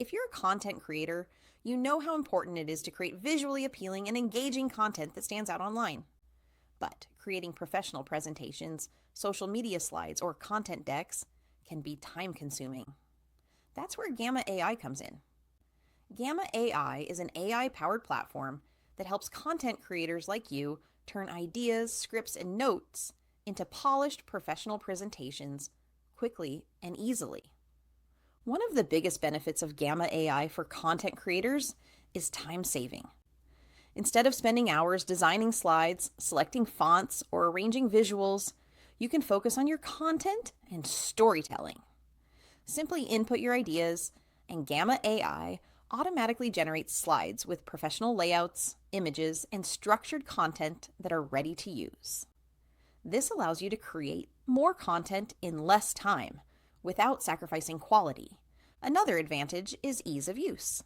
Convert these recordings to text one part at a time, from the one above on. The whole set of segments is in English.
If you're a content creator, you know how important it is to create visually appealing and engaging content that stands out online. But creating professional presentations, social media slides, or content decks can be time consuming. That's where Gamma AI comes in. Gamma AI is an AI powered platform that helps content creators like you turn ideas, scripts, and notes into polished professional presentations quickly and easily. One of the biggest benefits of Gamma AI for content creators is time saving. Instead of spending hours designing slides, selecting fonts, or arranging visuals, you can focus on your content and storytelling. Simply input your ideas, and Gamma AI automatically generates slides with professional layouts, images, and structured content that are ready to use. This allows you to create more content in less time without sacrificing quality. Another advantage is ease of use.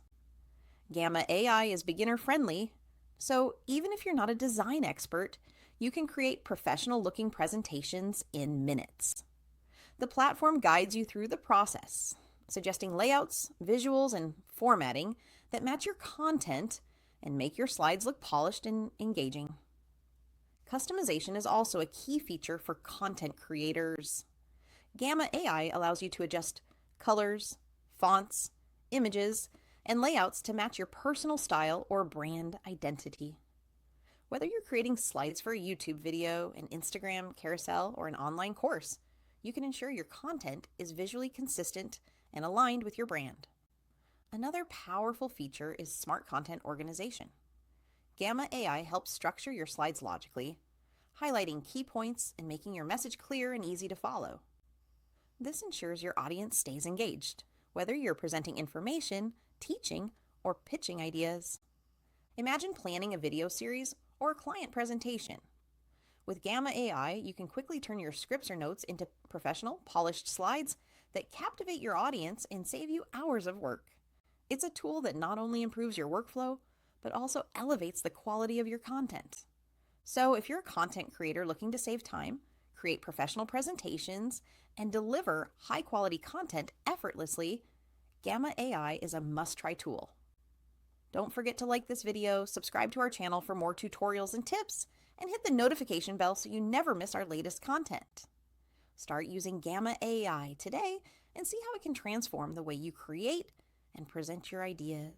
Gamma AI is beginner friendly, so even if you're not a design expert, you can create professional looking presentations in minutes. The platform guides you through the process, suggesting layouts, visuals, and formatting that match your content and make your slides look polished and engaging. Customization is also a key feature for content creators. Gamma AI allows you to adjust colors, fonts, images, and layouts to match your personal style or brand identity. Whether you're creating slides for a YouTube video, an Instagram carousel, or an online course, you can ensure your content is visually consistent and aligned with your brand. Another powerful feature is smart content organization. Gamma AI helps structure your slides logically, highlighting key points and making your message clear and easy to follow. This ensures your audience stays engaged, whether you're presenting information, teaching, or pitching ideas. Imagine planning a video series or a client presentation. With Gamma AI, you can quickly turn your scripts or notes into professional, polished slides that captivate your audience and save you hours of work. It's a tool that not only improves your workflow, but also elevates the quality of your content. So if you're a content creator looking to save time, create professional presentations, and deliver high-quality content effortlessly, Gamma AI is a must-try tool. Don't forget to like this video, subscribe to our channel for more tutorials and tips, and hit the notification bell so you never miss our latest content. Start using Gamma AI today and see how it can transform the way you create and present your ideas.